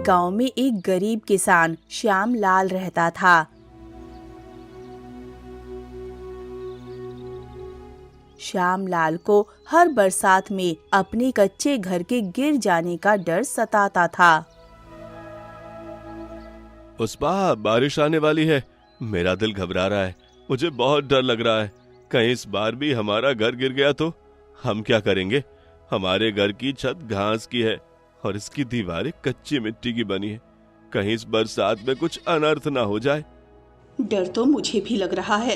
गांव में एक गरीब किसान श्याम लाल रहता था। श्याम लाल को हर बरसात में अपने कच्चे घर के गिर जाने का डर सताता था। उस पार बारिश आने वाली है। मेरा दिल घबरा रहा है। मुझे बहुत डर लग रहा है। कहीं इस बार भी हमारा घर गिर गया तो हम क्या करेंगे? हमारे घर की छत घास की है और इसकी दीवारें कच्ची मिट्टी की बनी है। कहीं इस बरसात में कुछ अनर्थ ना हो जाए। डर तो मुझे भी लग रहा है।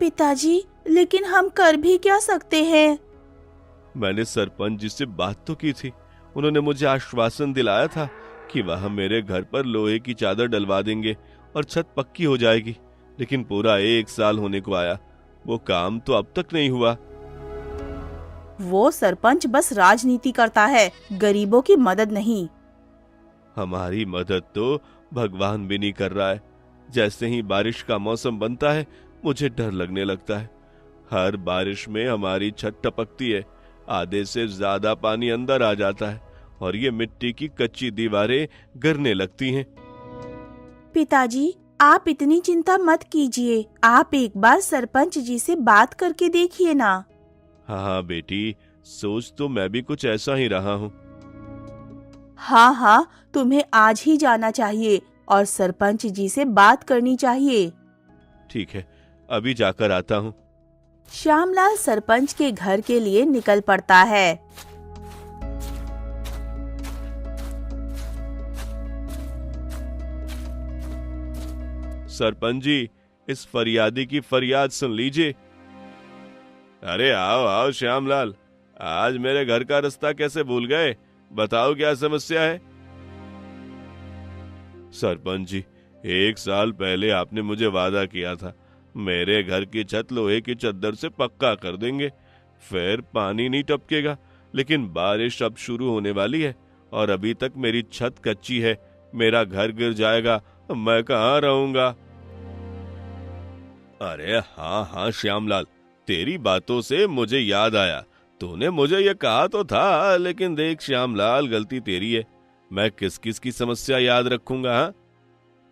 पिताजी, लेकिन हम कर भी क्या सकते हैं? मैंने सरपंच जी से बात तो की थी। उन्होंने मुझे आश्वासन दिलाया था कि वह मेरे घर पर लोहे की चादर डलवा देंगे और छत पक्की हो जाएगी। लेकिन पूरा 1 साल होने को आया, वो काम तो अब तक नहीं हुआ। वो सरपंच बस राजनीति करता है, गरीबों की मदद नहीं। हमारी मदद तो भगवान भी नहीं कर रहा है। जैसे ही बारिश का मौसम बनता है, मुझे डर लगने लगता है। हर बारिश में हमारी छत टपकती है, आधे से ज्यादा पानी अंदर आ जाता है और ये मिट्टी की कच्ची दीवारें गिरने लगती हैं। पिताजी, आप इतनी चिंता मत कीजिए। आप एक बार सरपंच जी से बात करके देखिए ना। हाँ बेटी, सोच तो मैं भी कुछ ऐसा ही रहा हूँ। हाँ, तुम्हें आज ही जाना चाहिए और सरपंच जी से बात करनी चाहिए। ठीक है, अभी जाकर आता हूँ। श्यामलाल सरपंच के घर के लिए निकल पड़ता है। सरपंच जी, इस फरियादी की फरियाद सुन लीजिए। अरे आओ आओ श्यामलाल, आज मेरे घर का रास्ता कैसे भूल गए? बताओ क्या समस्या है? सरपंच जी, 1 साल पहले आपने मुझे वादा किया था मेरे घर की छत लोहे की चद्दर से पक्का कर देंगे, फिर पानी नहीं टपकेगा। लेकिन बारिश अब शुरू होने वाली है और अभी तक मेरी छत कच्ची है। मेरा घर गिर जाएगा, मैं कहाँ रहूंगा? अरे हाँ श्यामलाल, तेरी बातों से मुझे याद आया। तूने मुझे ये कहा तो था, लेकिन देख श्यामलाल, गलती तेरी है। मैं किस किस की समस्या याद रखूंगा? हाँ,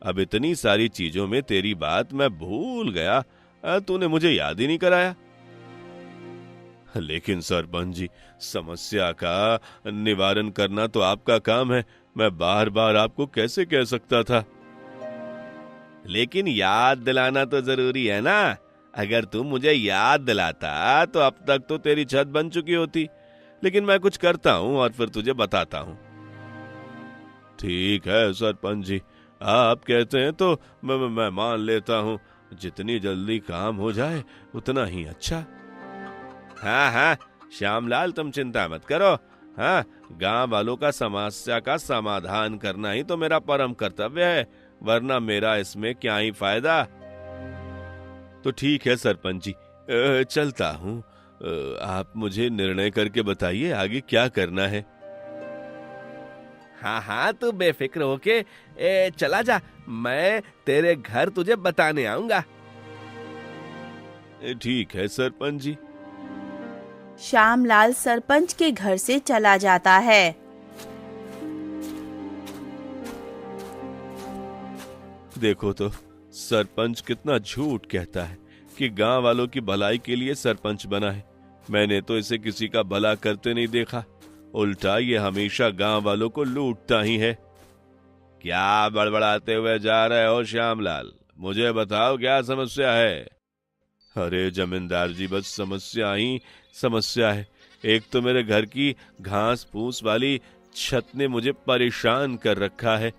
अब इतनी सारी चीजों में तेरी बात मैं भूल गया। तूने मुझे याद ही नहीं कराया। लेकिन सरपंच जी, समस्या का निवारण करना तो आपका काम है। मैं बार बार आपको कैसे कह सकता था? लेकिन याद दिलाना तो जरूरी है ना। अगर तू मुझे याद दिलाता तो अब तक तो तेरी छत बन चुकी होती। लेकिन मैं कुछ करता हूँ और फिर तुझे बताता हूँ। ठीक है सरपंच जी, आप कहते हैं तो मैं मान लेता हूँ। जितनी जल्दी काम हो जाए उतना ही अच्छा। हाँ श्यामलाल, तुम चिंता मत करो। हाँ, गांव वालों का समस्या का समाधान करना ही तो मेरा परम कर्तव्य है, वरना मेरा इसमें क्या ही फायदा। तो ठीक है सरपंच जी, चलता हूँ। आप मुझे निर्णय करके बताइए आगे क्या करना है। हाँ, तू बेफिक्र होके चला जा। मैं तेरे घर तुझे बताने आऊंगा। ठीक है सरपंच जी। श्यामलाल सरपंच के घर से चला जाता है। देखो तो सरपंच कितना झूठ कहता है कि गांव वालों की भलाई के लिए सरपंच बना है। मैंने तो इसे किसी का भला करते नहीं देखा। उल्टा ये हमेशा गांव वालों को लूटता ही है। क्या बड़बड़ाते हुए जा रहे हो श्यामलाल? मुझे बताओ क्या समस्या है? अरे जमींदार जी, बस समस्या ही समस्या है। एक तो मेरे घर की घास फूस वाली छत ने मुझे परेशान कर रखा है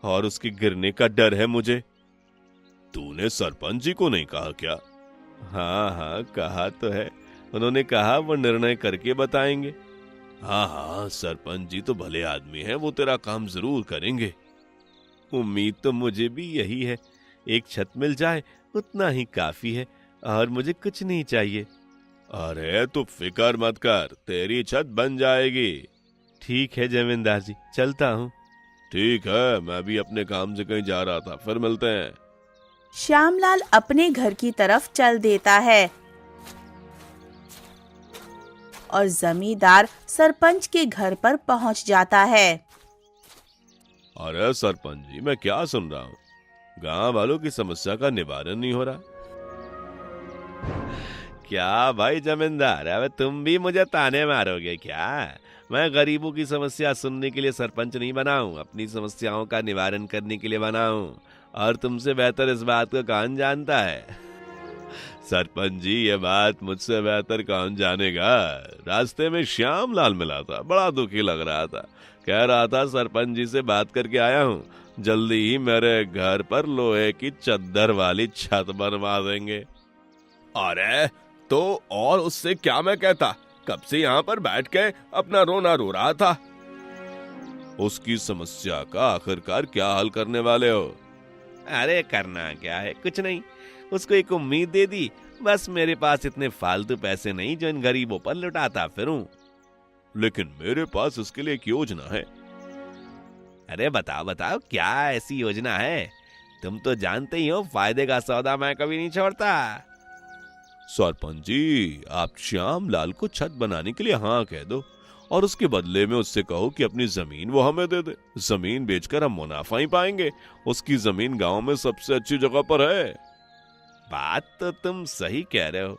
और उसके गिरने का डर है मुझे। तूने सरपंच जी को नहीं कहा क्या? हाँ, कहा तो है। उन्होंने कहा वो निर्णय करके बताएंगे। हाँ, सरपंच जी तो भले आदमी हैं, वो तेरा काम जरूर करेंगे। उम्मीद तो मुझे भी यही है। एक छत मिल जाए उतना ही काफी है और मुझे कुछ नहीं चाहिए। अरे तू फिक्र मत कर, तेरी छत बन जाएगी। ठीक है जमींदार जी, चलता हूँ। ठीक है, मैं भी अपने काम से कहीं जा रहा था, फिर मिलते हैं। श्यामलाल अपने घर की तरफ चल देता है और जमींदार सरपंच के घर पर पहुंच जाता है। अरे सरपंच जी, मैं क्या सुन रहा हूँ? गांव वालों की समस्या का निवारण नहीं हो रहा। क्या भाई जमींदार, अब तुम भी मुझे ताने मारोगे क्या? मैं गरीबों की समस्या सुनने के लिए सरपंच नहीं बना हूं, अपनी समस्याओं का निवारण करने के लिए बना हूं। और तुमसे बेहतर इस बात को कौन जानता है? सरपंच जी, ये बात मुझसे बेहतर कौन जानेगा? रास्ते में श्याम लाल मिला था, बड़ा दुखी लग रहा था। कह रहा था सरपंच जी से बात करके आया हूँ, जल्दी ही मेरे घर पर लोहे की चद्दर वाली छत बनवा देंगे। अरे तो और उससे क्या मैं कहता, कब से यहाँ पर बैठ के अपना रोना रो रहा था। उसकी समस्या का आखिरकार क्या हल करने वाले हो? अरे करना क्या है, कुछ नहीं, उसको एक उम्मीद दे दी, बस मेरे पास इतने फालतू पैसे नहीं जो इन गरीबों पर लुटाता फिरूं। लेकिन मेरे पास उसके लिए एक योजना है। अरे बताओ बताओ, क्या ऐसी योजना है? तुम तो जानते ही हो, फायदे का सौदा मैं कभी नहीं छोड़ता। सरपंच जी, आप श्याम लाल को छत बनाने के लिए हाँ कह दो और उसके बदले में उससे कहो कि अपनी जमीन वो हमें दे दे। जमीन बेचकर हम मुनाफा ही पाएंगे। उसकी जमीन गांव में सबसे अच्छी जगह पर है। बात तो तुम सही कह रहे हो,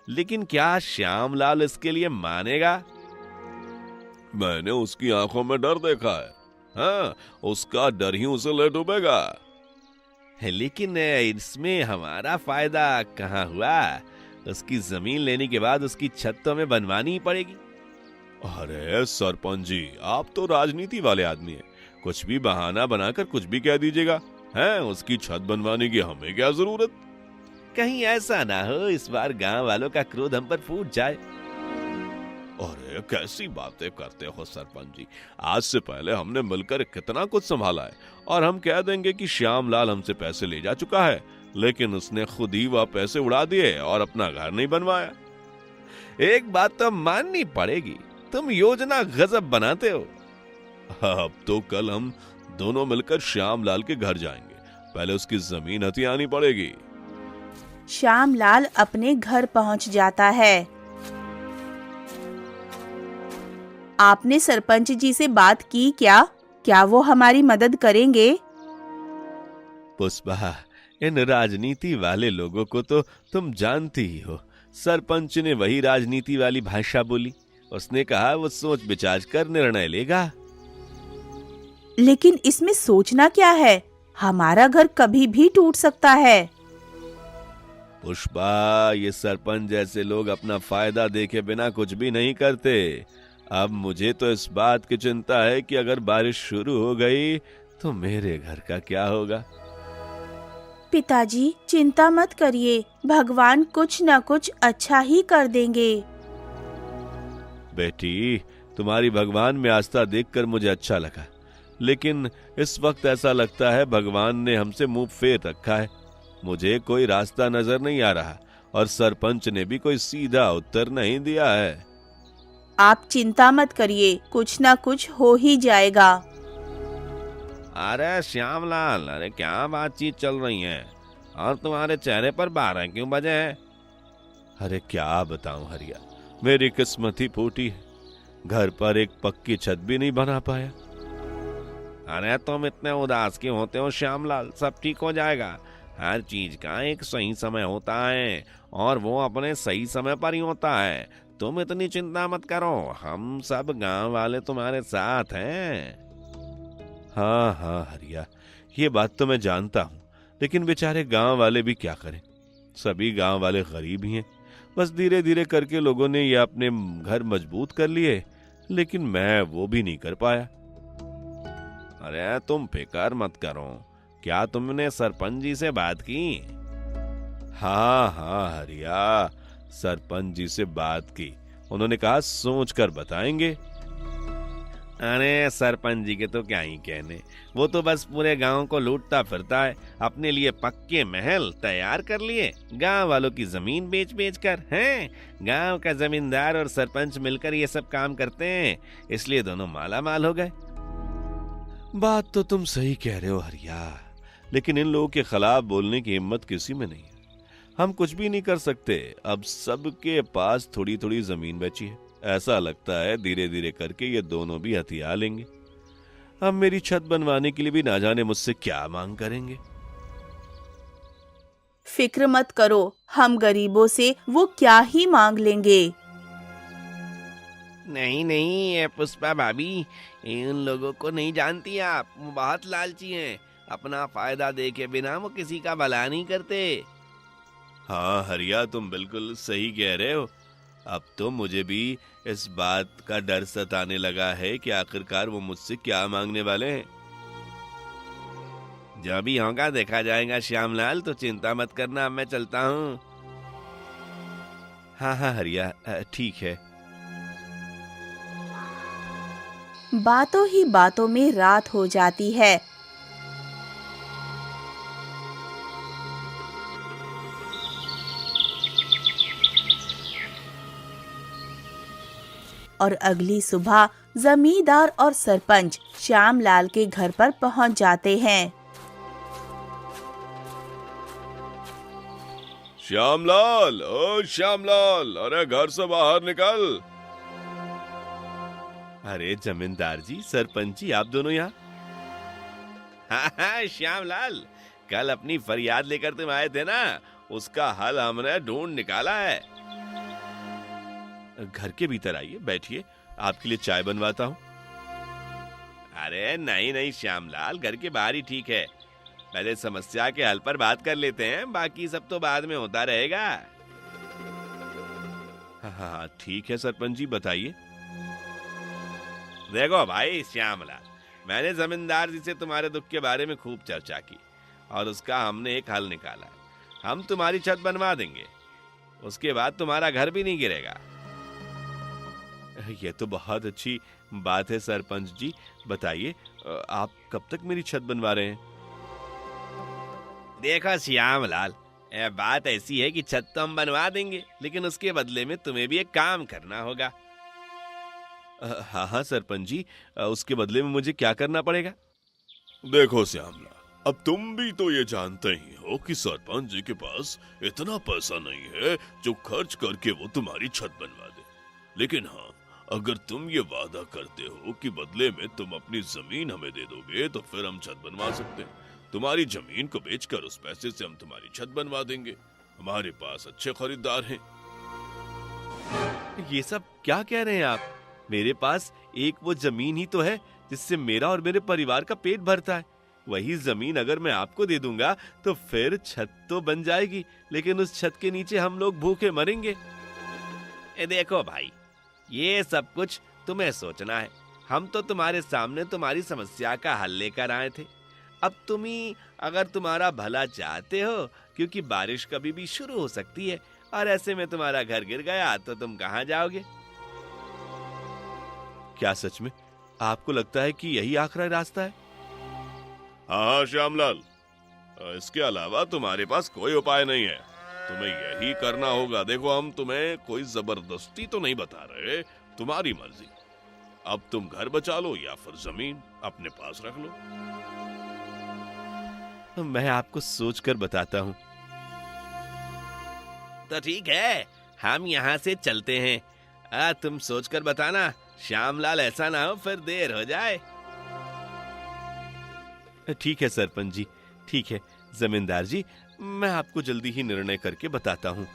लेकिन क्या श्याम लाल इसके लिए मानेगा? मैंने उसकी आंखों में डर देखा है। हाँ, उसका डर ही उसे ले डूबेगा। लेकिन इसमें हमारा फायदा कहाँ हुआ? उसकी जमीन लेने के बाद उसकी छत तो हमें बनवानी ही पड़ेगी। अरे सरपंच जी, आप तो राजनीति वाले आदमी हैं, कुछ भी बहाना बनाकर कुछ भी कह दीजिएगा। हैं, उसकी छत बनवाने की हमें क्या जरूरत? कहीं ऐसा ना हो इस बार गांव वालों का क्रोध हम पर फूट जाए। अरे कैसी बातें करते हो सरपंच जी, आज से पहले हमने मिलकर कितना कुछ संभाला है और हम कह देंगे कि श्याम लाल हमसे पैसे ले जा चुका है, लेकिन उसने खुद ही वह पैसे उड़ा दिए और अपना घर नहीं बनवाया। एक बात तो माननी पड़ेगी, तुम योजना गजब बनाते हो। अब तो कल हम दोनों मिलकर श्याम लाल के घर जाएंगे, पहले उसकी जमीन हथियानी पड़ेगी। श्याम लाल अपने घर पहुंच जाता है। आपने सरपंच जी से बात की क्या? क्या वो हमारी मदद करेंगे? पुष्पा, इन राजनीति वाले लोगों को तो तुम जानती ही हो। सरपंच ने वही राजनीति वाली भाषा बोली। उसने कहा वो सोच विचार कर निर्णय लेगा। लेकिन इसमें सोचना क्या है? हमारा घर कभी भी टूट सकता है। पुष्पा, ये सरपंच जैसे लोग अपना फायदा देखे बिना कुछ भी नहीं करते। अब मुझे तो इस बात की चिंता है कि अगर बारिश शुरू हो गई तो मेरे घर का क्या होगा। पिताजी, चिंता मत करिए, भगवान कुछ न कुछ अच्छा ही कर देंगे। बेटी, तुम्हारी भगवान में आस्था देखकर मुझे अच्छा लगा, लेकिन इस वक्त ऐसा लगता है भगवान ने हमसे मुंह फेर रखा है। मुझे कोई रास्ता नजर नहीं आ रहा और सरपंच ने भी कोई सीधा उत्तर नहीं दिया है। आप चिंता मत करिए, कुछ ना कुछ हो ही जाएगा। अरे श्यामलाल, अरे क्या बातचीत चल रही है और तुम्हारे चेहरे पर 12 क्यों बजे हैं? अरे क्या बताऊं हरिया, मेरी किस्मत ही फूटी है। घर पर एक पक्की छत भी नहीं बना पाया। अरे तुम इतने उदास क्यों होते हो श्यामलाल? सब ठीक हो जाएगा। हर चीज का एक सही समय होता है और वो अपने सही समय पर ही होता है। तुम इतनी चिंता मत करो, हम सब गांव वाले तुम्हारे साथ हैं। हाँ हाँ हरिया, ये बात तो मैं जानता हूँ, लेकिन बेचारे गांव वाले भी क्या करें। सभी गांव वाले गरीब ही हैं। बस धीरे धीरे करके लोगों ने ये अपने घर मजबूत कर लिए, लेकिन मैं वो भी नहीं कर पाया। अरे तुम फिक्र मत करो, क्या तुमने सरपंच जी से बात की? हाँ हाँ हरिया, सरपंच जी से बात की। उन्होंने कहा सोच कर बताएंगे। अरे सरपंच जी के तो क्या ही कहने, वो तो बस पूरे गांव को लूटता फिरता है। अपने लिए पक्के महल तैयार कर लिए, गांव वालों की जमीन बेच बेच कर। हैं, गांव का जमींदार और सरपंच मिलकर ये सब काम करते हैं, इसलिए दोनों माला माल हो गए। बात तो तुम सही कह रहे हो हरिया, लेकिन इन लोगों के खिलाफ बोलने की हिम्मत किसी में नहीं है। हम कुछ भी नहीं कर सकते। अब सबके पास थोड़ी थोड़ी जमीन बची है। ऐसा लगता है धीरे धीरे करके ये दोनों भी हथिया लेंगे। अब मेरी छत बनवाने के लिए भी ना जाने मुझसे क्या मांग करेंगे। फिक्र मत करो, हम गरीबों से वो क्या ही मांग लेंगे। नहीं नहीं, ये पुष्पा भाभी, इन लोगों को नहीं जानती आप, वो बहुत लालची हैं। अपना फायदा देखे बिना वो किसी का भला नहीं करते। हाँ हरिया, तुम बिल्कुल सही कह रहे हो। अब तो मुझे भी इस बात का डर सताने लगा है कि आखिरकार वो मुझसे क्या मांगने वाले हैं। जब भी होगा देखा जाएगा श्यामलाल, तो चिंता मत करना, अब मैं चलता हूँ। हाँ हाँ हरिया, ठीक है। बातों ही बातों में रात हो जाती है। और अगली सुबह जमींदार और सरपंच श्यामलाल के घर पर पहुंच जाते हैं। श्यामलाल, ओ श्यामलाल, अरे घर से बाहर निकल। अरे जमींदार जी, सरपंच जी, आप दोनों यहाँ? हाँ श्यामलाल, कल अपनी फरियाद लेकर तुम आए थे ना, उसका हल हमने ढूंढ निकाला है। घर के भीतर आइए, बैठिए, आपके लिए चाय बनवाता हूँ। अरे नहीं नहीं श्यामलाल, घर के बाहर ही ठीक है। पहले समस्या के हल पर बात कर लेते हैं, बाकी सब तो बाद में होता रहेगा। हाँ ठीक है सरपंच जी, बताइए। देखो भाई श्यामलाल, मैंने जमींदार जी से तुम्हारे दुख के बारे में खूब चर्चा की और उसका हमने एक हल निकाला। हम तुम्हारी छत बनवा देंगे, उसके बाद तुम्हारा घर भी नहीं गिरेगा। ये तो बहुत अच्छी बात है सरपंच जी, बताइए आप कब तक मेरी छत बनवा रहे हैं? देखो श्यामलाल, बात ऐसी है कि छत तो हम बनवा देंगे, लेकिन उसके बदले में तुम्हें भी एक काम करना होगा। हाँ हाँ सरपंच जी, उसके बदले में मुझे क्या करना पड़ेगा? देखो श्यामला, अब तुम भी तो ये जानते ही हो कि सरपंच जी के पास इतना पैसा नहीं है जो खर्च करके वो तुम्हारी छत बनवा दे। लेकिन हाँ, अगर तुम ये वादा करते हो कि बदले में तुम अपनी जमीन हमें दे दोगे, तो फिर हम छत बनवा सकते हैं। तुम्हारी जमीन को बेचकर उस पैसे से हम तुम्हारी छत बनवा देंगे। हमारे पास अच्छे खरीदार हैं। ये सब क्या कह रहे हैं आप? मेरे पास एक वो जमीन ही तो है जिससे मेरा और मेरे परिवार का पेट भरता है। वही जमीन अगर मैं आपको दे दूंगा तो फिर छत तो बन जाएगी, लेकिन उस छत के नीचे हम लोग भूखे मरेंगे। देखो भाई, ये सब कुछ तुम्हें सोचना है। हम तो तुम्हारे सामने तुम्हारी समस्या का हल लेकर आए थे। अब तुम ही अगर तुम्हारा भला चाहते हो, क्योंकि बारिश कभी भी शुरू हो सकती है और ऐसे में तुम्हारा घर गिर गया तो तुम कहां जाओगे? क्या सच में आपको लगता है कि यही आखिरी रास्ता है? हाँ श्यामलाल, इसके अलावा तुम्हारे पास कोई उपाय नहीं है। तुम्हें यही करना होगा। देखो, हम तुम्हें कोई जबरदस्ती तो नहीं बता रहे, तुम्हारी मर्जी। अब तुम घर बचा लो या फिर जमीन अपने पास रख लो। मैं आपको सोचकर बताता हूँ। तो ठीक है, हम यहाँ से चलते हैं। तुम सोचकर बताना श्यामलाल, ऐसा ना हो फिर देर हो जाए। ठीक है सरपंच जी, ठीक है। जमींदार जी, मैं आपको जल्दी ही निर्णय करके बताता हूँ।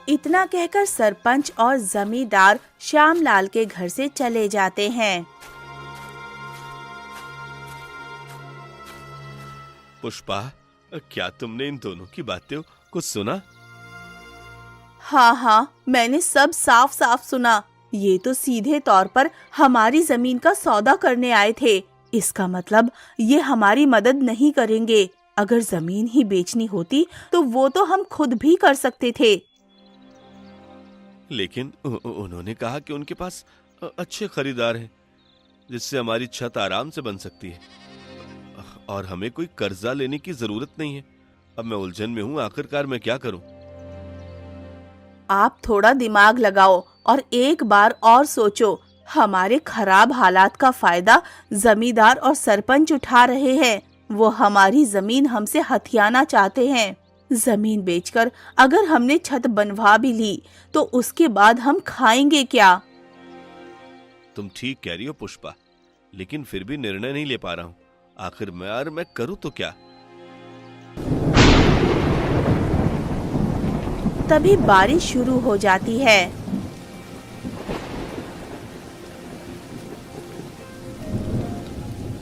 इतना कहकर सरपंच और जमींदार श्यामलाल के घर से चले जाते हैं। पुष्पा, क्या तुमने इन दोनों की बातें को सुना? हाँ हाँ, मैंने सब साफ साफ सुना। ये तो सीधे तौर पर हमारी जमीन का सौदा करने आए थे। इसका मतलब ये हमारी मदद नहीं करेंगे। अगर जमीन ही बेचनी होती तो वो तो हम खुद भी कर सकते थे। लेकिन उन्होंने कहा कि उनके पास अच्छे खरीदार हैं, जिससे हमारी छत आराम से बन सकती है और हमें कोई कर्जा लेने की जरूरत नहीं है। अब मैं उलझन में हूँ, आखिरकार मैं क्या करूँ? आप थोड़ा दिमाग लगाओ और एक बार और सोचो। हमारे खराब हालात का फायदा जमींदार और सरपंच उठा रहे हैं। वो हमारी जमीन हमसे हथियाना चाहते हैं। जमीन बेचकर अगर हमने छत बनवा भी ली तो उसके बाद हम खाएंगे क्या? तुम ठीक कह रही हो पुष्पा। लेकिन फिर भी निर्णय नहीं ले पा रहा हूँ। आखिर मैं करूँ तो क्या? तभी बारिश शुरू हो जाती है।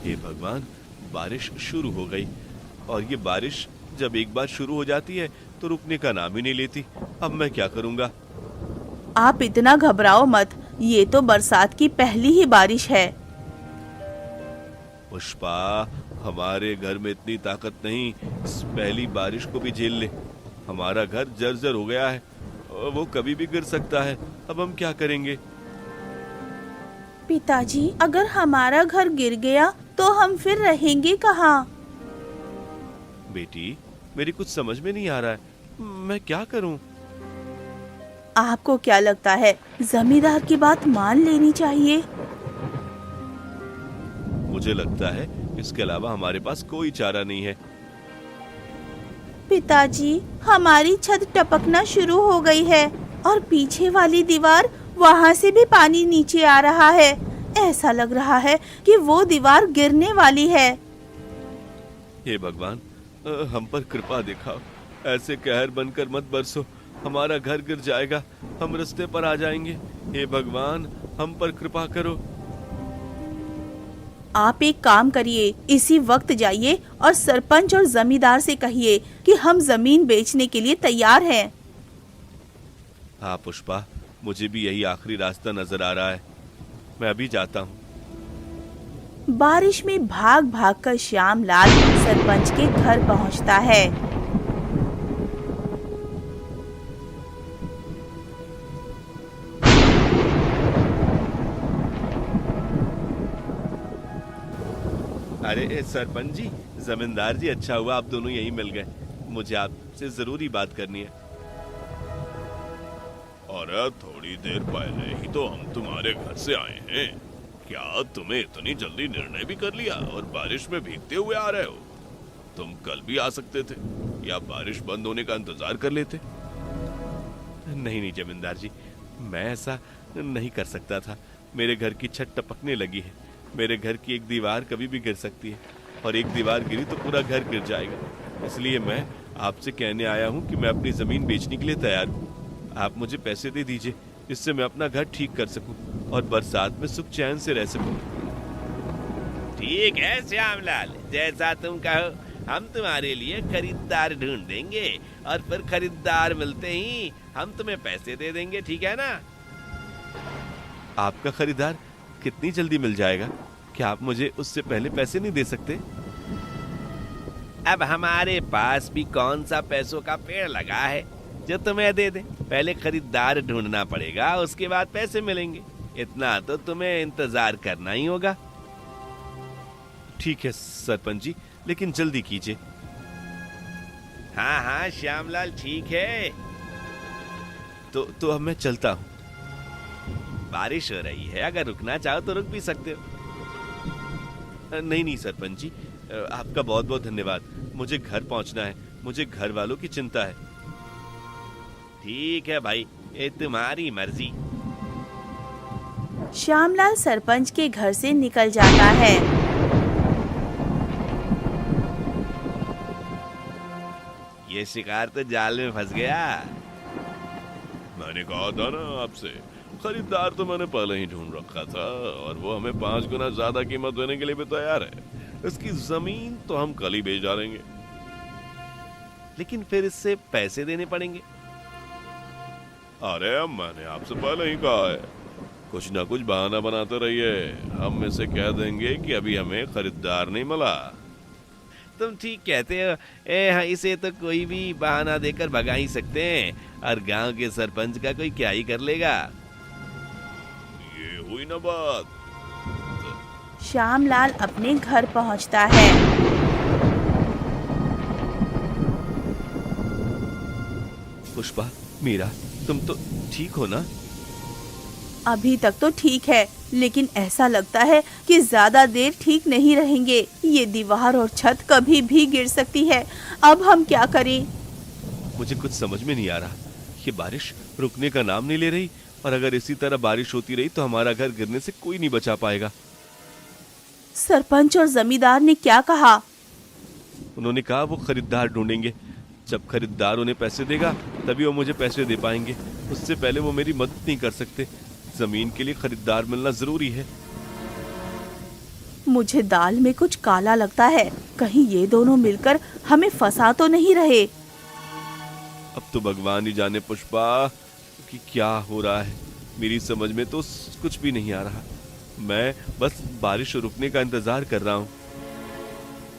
हे भगवान, बारिश शुरू हो गई और ये बारिश जब एक बार शुरू हो जाती है तो रुकने का नाम ही नहीं लेती। अब मैं क्या करूँगा? आप इतना घबराओ मत, ये तो बरसात की पहली ही बारिश है। पुष्पा, हमारे घर में इतनी ताकत नहीं, इस पहली बारिश को भी झेल ले। हमारा घर जर्जर हो गया है और वो कभी भी गिर सकता है। अब हम क्या करेंगे? पिताजी, अगर हमारा घर गिर गया तो हम फिर रहेंगे कहाँ? बेटी, मेरी कुछ समझ में नहीं आ रहा है, मैं क्या करूं? आपको क्या लगता है, जमींदार की बात मान लेनी चाहिए? मुझे लगता है इसके अलावा हमारे पास कोई चारा नहीं है। पिताजी, हमारी छत टपकना शुरू हो गई है और पीछे वाली दीवार, वहाँ से भी पानी नीचे आ रहा है। ऐसा लग रहा है कि वो दीवार गिरने वाली है। हे भगवान, हम पर कृपा दिखाओ। ऐसे कहर बनकर मत बरसो, हमारा घर गिर जाएगा, हम रास्ते पर आ जाएंगे। हे भगवान, हम पर कृपा करो। आप एक काम करिए, इसी वक्त जाइए और सरपंच और जमींदार से कहिए कि हम जमीन बेचने के लिए तैयार हैं। हाँ पुष्पा, मुझे भी यही आखिरी रास्ता नजर आ रहा है। मैं अभी जाता हूँ। बारिश में भाग भाग कर श्यामलाल सरपंच के घर पहुँचता है। अरे सरपंच जी, जमींदार जी, अच्छा हुआ आप दोनों यहीं मिल गए। मुझे आपसे जरूरी बात करनी है। अरे थोड़ी देर पहले ही तो हम तुम्हारे घर से आए हैं। क्या तुम्हें इतनी जल्दी निर्णय भी कर लिया और बारिश में भीगते हुए आ रहे हो? तुम कल भी आ सकते थे या बारिश बंद होने का इंतजार कर लेते। नहीं नहीं जमींदार जी, मैं ऐसा नहीं कर सकता था। मेरे घर की छत टपकने लगी है। मेरे घर की एक दीवार कभी भी गिर सकती है और एक दीवार गिरी तो पूरा घर गिर जाएगा। इसलिए मैं आपसे कहने आया हूँ कि मैं अपनी जमीन बेचने के लिए तैयार हूँ। आप मुझे पैसे दे दीजिए, जिससे मैं अपना घर ठीक कर सकूं और बरसात में सुख चैन से रह सकूं। ठीक है श्यामलाल, जैसा तुम कहो। हम तुम्हारे लिए खरीदार ढूंढ देंगे और फिर खरीदार मिलते ही हम तुम्हें पैसे दे देंगे, ठीक है ना? आपका खरीदार कितनी जल्दी मिल जाएगा? क्या आप मुझे उससे पहले पैसे नहीं दे सकते? अब हमारे पास भी कौन सा पैसों का पेड़ लगा है जो तुम्हें दे दे। पहले खरीदार ढूंढना पड़ेगा, उसके बाद पैसे मिलेंगे। इतना तो तुम्हें इंतजार करना ही होगा। ठीक है सरपंच जी, लेकिन जल्दी कीजिए। हाँ हाँ श्यामलाल, ठीक है। तो अब मैं चलता हूँ। बारिश हो रही है, अगर रुकना चाहो तो रुक भी सकते हो। नहीं नहीं सरपंच जी, आपका बहुत बहुत धन्यवाद। मुझे घर पहुँचना है, मुझे घर वालों की चिंता है। ठीक है भाई, ये तुम्हारी मर्जी। श्यामलाल सरपंच के घर से निकल जाता है। ये शिकार तो जाल में फंस गया। मैंने कहा था ना आपसे, खरीदार तो मैंने पहले ही ढूंढ रखा था और वो हमें 5 गुना ज्यादा कीमत देने के लिए भी तैयार है। इसकी जमीन तो हम कल ही बेच डालेंगे। लेकिन फिर इससे पैसे देने पड़ेंगे। अरे मैंने आपसे पहले ही कहा है, कुछ ना कुछ बहाना बनाते रहिए। हम इसे कह देंगे कि अभी हमें खरीदार नहीं मिला। तुम ठीक कहते हो। इसे तो कोई भी बहाना देकर भगा ही सकते हैं और गांव के सरपंच का कोई क्या ही कर लेगा। ये हुई ना बात। श्यामलाल अपने घर पहुंचता है। पुष्पा, मीरा, तुम तो ठीक हो ना? अभी तक तो ठीक है, लेकिन ऐसा लगता है कि ज्यादा देर ठीक नहीं रहेंगे। ये दीवार और छत कभी भी गिर सकती है। अब हम क्या करें? मुझे कुछ समझ में नहीं आ रहा। ये बारिश रुकने का नाम नहीं ले रही और अगर इसी तरह बारिश होती रही तो हमारा घर गिरने से कोई नहीं बचा पाएगा। सरपंच और जमींदार ने क्या कहा? उन्होंने कहा वो खरीदार ढूंढेंगे। जब खरीदार उन्हें पैसे देगा तभी वो मुझे पैसे दे पाएंगे। उससे पहले वो मेरी मदद नहीं कर सकते। जमीन के लिए खरीदार मिलना जरूरी है। मुझे दाल में कुछ काला लगता है। कहीं ये दोनों मिलकर हमें फंसा तो नहीं रहे। अब तो भगवान ही जाने पुष्पा कि क्या हो रहा है। मेरी समझ में तो कुछ भी नहीं आ रहा। मैं बस बारिश रुकने का इंतजार कर रहा हूँ।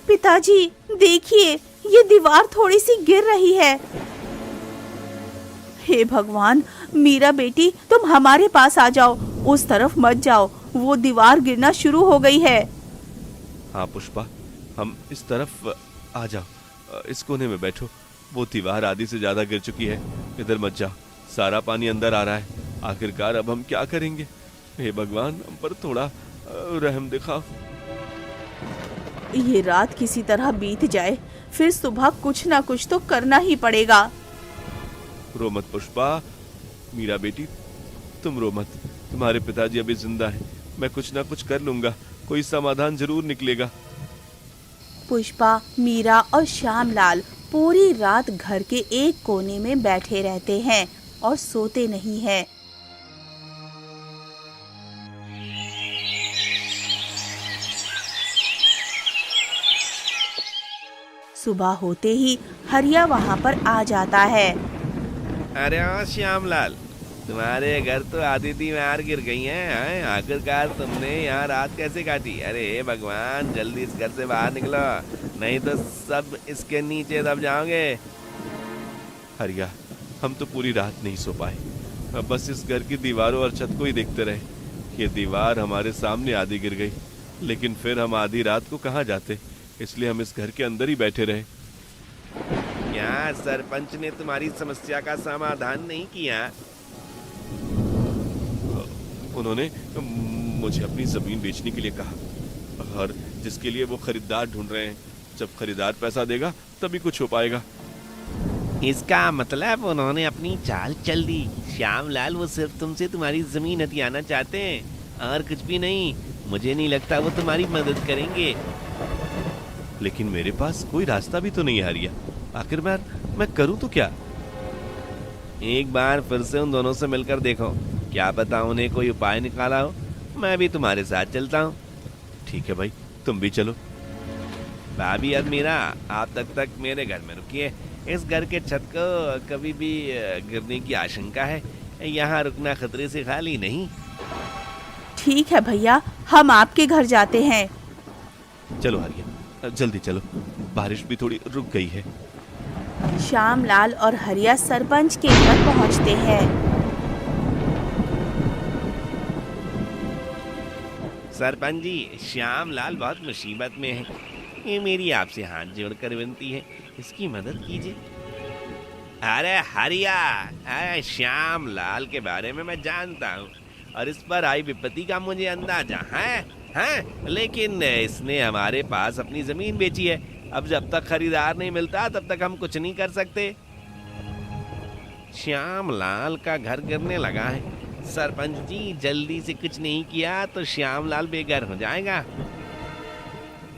पिताजी देखिए, ये दीवार थोड़ी सी गिर रही है। हे भगवान, मीरा बेटी तुम हमारे पास आ जाओ, उस तरफ मत जाओ, वो दीवार गिरना शुरू हो गई है। हाँ पुष्पा, हम इस तरफ आ जाओ, इस कोने में बैठो। वो दीवार आधी से ज्यादा गिर चुकी है। इधर मत जाओ, सारा पानी अंदर आ रहा है। आखिरकार अब हम क्या करेंगे? हे भगवान, हम पर थोड़ा रहम दिखाओ। ये रात किसी तरह बीत जाए, फिर सुबह कुछ ना कुछ तो करना ही पड़ेगा। रो मत पुष्पा, मीरा बेटी तुम रो मत। तुम्हारे पिताजी अभी जिंदा हैं। मैं कुछ ना कुछ कर लूंगा, कोई समाधान जरूर निकलेगा। पुष्पा, मीरा और श्यामलाल पूरी रात घर के एक कोने में बैठे रहते हैं और सोते नहीं हैं। सुबह होते ही हरिया वहां पर आ जाता है। अरे हाँ श्यामलाल, तुम्हारे घर तो आधी दीवार गिर गई हैं। आखिरकार तुमने यहाँ रात कैसे काटी? अरे हे भगवान, जल्दी इस घर से बाहर निकलो, नहीं तो सब इसके नीचे दब जाओगे। हरिया, हम तो पूरी रात नहीं सो पाए। अब बस इस घर की दीवारों और छत को ही देखते रहे। ये दीवार हमारे सामने आधी गिर गई, लेकिन फिर हम आधी रात को कहाँ जाते, इसलिए हम इस घर के अंदर ही बैठे रहे। क्या सरपंच ने तुम्हारी समस्या का समाधान नहीं किया? उन्होंने मुझे अपनी जमीन बेचने के लिए कहा, और जिसके लिए वो खरीदार ढूंढ रहे हैं। जब खरीदार पैसा देगा तभी कुछ हो पाएगा। इसका मतलब उन्होंने अपनी चाल चल दी। श्यामलाल, वो सिर्फ तुमसे तुम्हारी जमीन हथियाना चाहते हैं और कुछ भी नहीं। मुझे नहीं लगता वो तुम्हारी मदद करेंगे। लेकिन मेरे पास कोई रास्ता भी तो नहीं है हरिया। आखिर मैं करूं तो क्या? एक बार फिर से उन दोनों से मिलकर देखो, क्या पता उन्हें कोई उपाय निकाला हो। मैं भी तुम्हारे साथ चलता हूँ। ठीक है भाई, तुम भी चलो। भाभी और मीरा, आप तक मेरे घर में रुकिए। इस घर के छत को कभी भी गिरने की आशंका है। यहाँ रुकना खतरे से खाली नहीं। ठीक है भैया, हम आपके घर जाते हैं। चलो हरिया, जल्दी चलो, बारिश भी थोड़ी रुक गई है। श्यामलाल और हरिया सरपंच के घर पहुंचते हैं। सरपंच जी, श्यामलाल बहुत मुसीबत में है। ये मेरी आपसे हाथ जोड़कर विनती है, इसकी मदद कीजिए। अरे हरिया, श्यामलाल के बारे में मैं जानता हूँ और इस पर आई विपत्ति का मुझे अंदाजा है, लेकिन इसने हमारे पास अपनी जमीन बेची है। अब जब तक खरीदार नहीं मिलता तब तक हम कुछ नहीं कर सकते। श्यामलाल का घर गिरने लगा है। सरपंच जी, जल्दी से कुछ नहीं किया तो श्यामलाल बेघर हो जाएगा।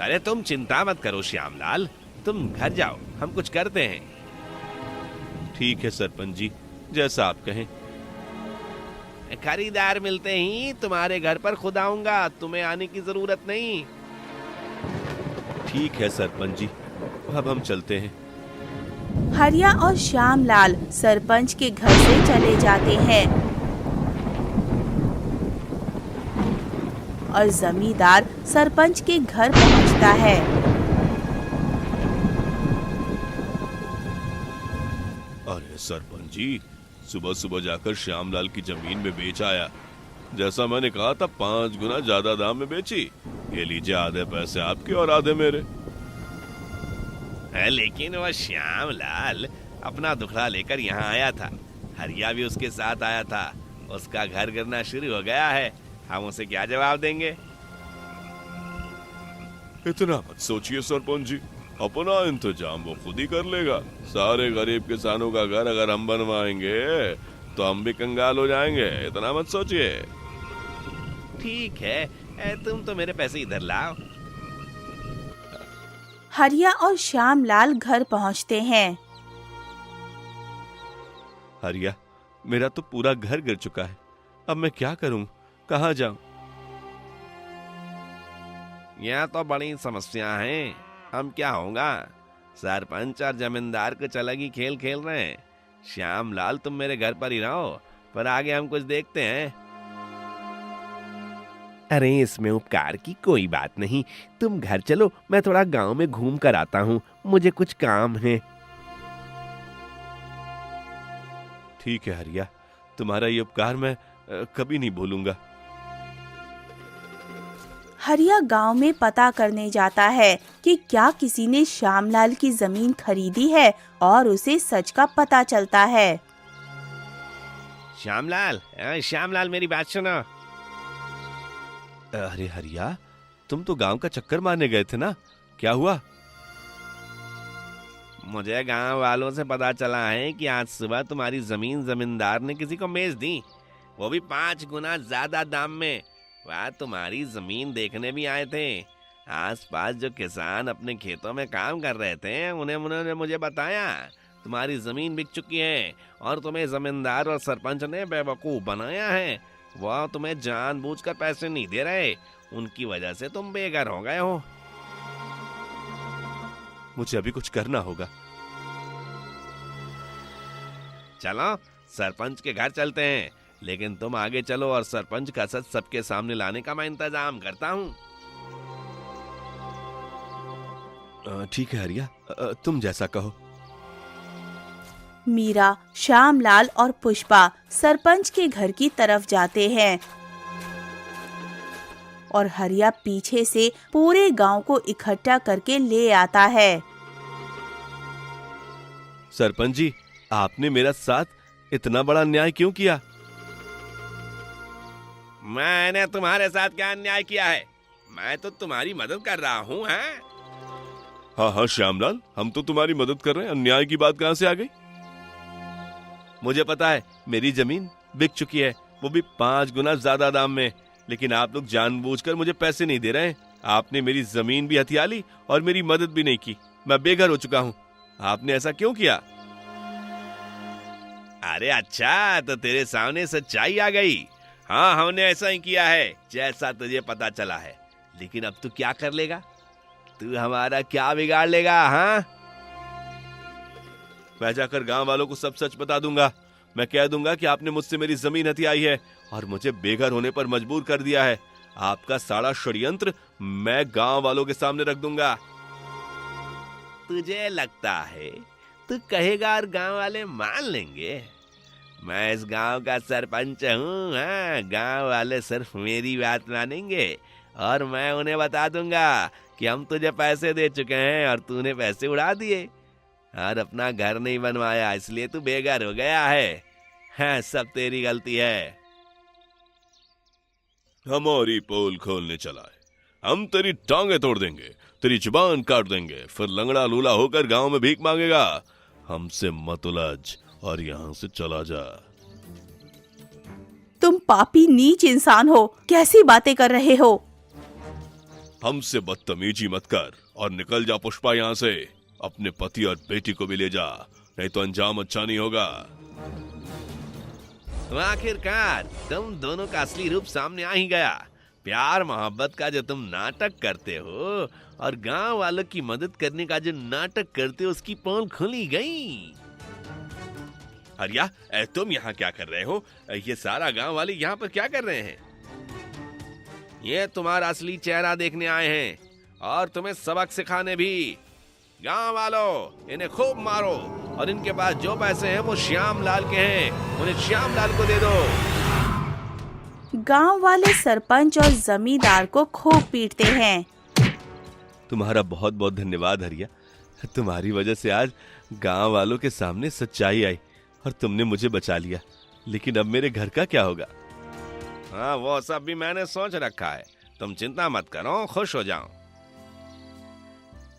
अरे तुम चिंता मत करो श्यामलाल, तुम घर जाओ, हम कुछ करते हैं। ठीक है सरपंच जी, जैसा आप कहें। खरीदार मिलते ही तुम्हारे घर पर खुद आऊंगा, तुम्हें आने की जरूरत नहीं। ठीक है सरपंच जी, अब हम चलते हैं। हरिया और श्यामलाल सरपंच के घर से चले जाते हैं और जमींदार सरपंच के घर पहुंचता है। अरे सरपंच जी, सुबह सुबह जाकर श्यामलाल की जमीन में बेच आया। जैसा मैंने कहा था, 5 गुना ज्यादा दाम में बेची। ये लीजिए, आधे पैसे आपके और आधे मेरे। लेकिन वह श्यामलाल अपना दुखड़ा लेकर यहाँ आया था। हरिया भी उसके साथ आया था। उसका घर गिरना शुरू हो गया है। हम उसे क्या जवाब देंगे? इतना मत सोचिए सरपंच जी, अपना इंतजाम वो खुद ही कर लेगा। सारे गरीब किसानों का घर अगर हम बनवाएंगे तो हम भी कंगाल हो जाएंगे। इतना मत सोचिए। ठीक है, तुम तो मेरे पैसे इधर लाओ। हरिया और श्यामलाल घर पहुंचते हैं। हरिया, मेरा तो पूरा घर गिर चुका है। अब मैं क्या करूं? कहाँ जाऊं? यह तो बड़ी समस्या है। हम क्या होगा? सरपंच और जमींदार कुछ अलग ही खेल खेल रहे हैं। श्यामलाल, तुम मेरे घर पर ही रहो, पर आगे हम कुछ देखते हैं। अरे, इसमें उपकार की कोई बात नहीं। तुम घर चलो, मैं थोड़ा गांव में घूम कर आता हूँ। मुझे कुछ काम है। ठीक है हरिया, तुम्हारा ये उपकार मैं कभी नहीं भूलूंगा। हरिया गांव में पता करने जाता है कि क्या किसी ने श्यामलाल की जमीन खरीदी है और उसे सच का पता चलता है। श्यामलाल, मेरी बात सुनो। अरे हरिया, तुम तो गांव का चक्कर मारने गए थे ना, क्या हुआ? मुझे गांव वालों से पता चला है कि आज सुबह तुम्हारी जमीन जमींदार ने किसी को बेच दी, वो भी 5 गुना ज्यादा दाम में। वह तुम्हारी जमीन देखने भी आए थे। आसपास जो किसान अपने खेतों में काम कर रहे थे, उन्होंने मुझे बताया तुम्हारी जमीन बिक चुकी है और तुम्हें जमींदार और सरपंच ने बेवकूफ बनाया है। वह तुम्हें जानबूझकर पैसे नहीं दे रहे, उनकी वजह से तुम बेघर हो गए हो। मुझे अभी कुछ करना होगा। चलो, सरपंच के घर चलते हैं, लेकिन तुम आगे चलो और सरपंच का सच सबके सामने लाने का मैं इंतजाम करता हूँ। ठीक है हरिया, तुम जैसा कहो। मीरा, श्यामलाल और पुष्पा सरपंच के घर की तरफ जाते हैं और हरिया पीछे से पूरे गांव को इकट्ठा करके ले आता है। सरपंच जी, आपने मेरा साथ इतना बड़ा अन्याय क्यों किया? मैंने तुम्हारे साथ क्या अन्याय किया है? मैं तो तुम्हारी मदद कर रहा हूँ। हाँ श्यामलाल, हम तो तुम्हारी मदद कर रहे हैं। अन्याय की बात कहाँ से आ गई? मुझे पता है मेरी जमीन बिक चुकी है, वो भी 5 गुना ज्यादा दाम में, लेकिन आप लोग जानबूझकर मुझे पैसे नहीं दे रहे। आपने मेरी जमीन भी हथिया ली और मेरी मदद भी नहीं की। मैं बेघर हो चुका हूँ। आपने ऐसा क्यों किया? अरे अच्छा, तो तेरे सामने सच्चाई आ गई। हाँ, हमने ऐसा ही किया है जैसा तुझे पता चला है। लेकिन अब तू क्या कर लेगा? तू हमारा क्या बिगाड़ लेगा? हाँ, मैं जाकर गांव वालों को सब सच बता दूंगा। मैं कह दूंगा कि आपने मुझसे मेरी जमीन हथियाई है और मुझे बेघर होने पर मजबूर कर दिया है। आपका सारा षड्यंत्र मैं गांव वालों के सामने रख दूंगा। तुझे लगता है तू कहेगा और गांव वाले मान लेंगे? मैं इस गांव का सरपंच हूँ। हाँ, गांव वाले सिर्फ मेरी बात मानेंगे और मैं उन्हें बता दूंगा कि हम तुझे पैसे दे चुके हैं और तूने पैसे उड़ा दिए और अपना घर नहीं बनवाया, इसलिए तू बेघर हो गया है। हाँ, सब तेरी गलती है। हमारी पोल खोलने चला है। हम तेरी टांगे तोड़ देंगे, तेरी जुबान काट देंगे, फिर लंगड़ा लूला होकर गांव में भीख मांगेगा। हमसे मत उलझ और यहाँ से चला जा। तुम पापी नीच इंसान हो, कैसी बातें कर रहे हो? हमसे बदतमीजी मत कर और निकल जा पुष्पा यहाँ से। अपने पति और बेटी को भी ले जा, नहीं तो अंजाम अच्छा नहीं होगा। तो आखिरकार तुम दोनों का असली रूप सामने आ ही गया। प्यार मोहब्बत का जो तुम नाटक करते हो और गांव वालों की मदद करने का जो नाटक करते हो, उसकी पोल खुली गई। हरिया, तुम यहाँ क्या कर रहे हो? ये सारा गांव वाले यहाँ पर क्या कर रहे हैं? ये तुम्हारा असली चेहरा देखने आए हैं और तुम्हें सबक सिखाने भी। गांव वालों, इन्हें खूब मारो और इनके पास जो पैसे हैं वो श्यामलाल के हैं, उन्हें श्यामलाल को दे दो। गांव वाले सरपंच और जमींदार को खूब पीटते हैं। तुम्हारा बहुत बहुत धन्यवाद हरिया। तुम्हारी वजह से आज गांव वालों के सामने सच्चाई आई और तुमने मुझे बचा लिया। लेकिन अब मेरे घर का क्या होगा? हाँ, वो सब भी मैंने सोच रखा है। तुम चिंता मत करो, खुश हो जाओ।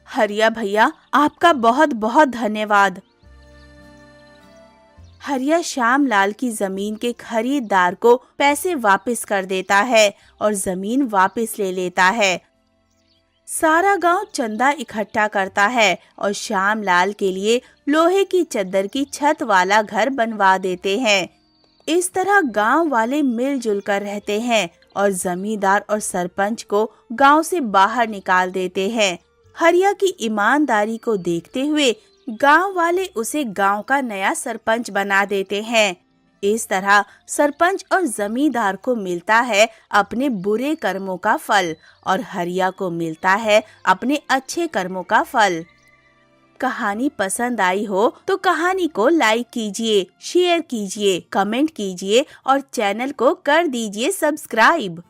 हरिया भैया, आपका बहुत बहुत धन्यवाद। हरिया श्यामलाल की जमीन के खरीदार को पैसे वापस कर देता है और जमीन वापस ले लेता है। सारा गांव चंदा इकट्ठा करता है और श्यामलाल के लिए लोहे की चद्दर की छत वाला घर बनवा देते हैं। इस तरह गांव वाले मिलजुल कर रहते हैं और जमींदार और सरपंच को गांव से बाहर निकाल देते हैं। हरिया की ईमानदारी को देखते हुए गांव वाले उसे गांव का नया सरपंच बना देते हैं। इस तरह सरपंच और जमींदार को मिलता है अपने बुरे कर्मों का फल और हरिया को मिलता है अपने अच्छे कर्मों का फल। कहानी पसंद आई हो तो कहानी को लाइक कीजिए, शेयर कीजिए, कमेंट कीजिए और चैनल को कर दीजिए सब्सक्राइब।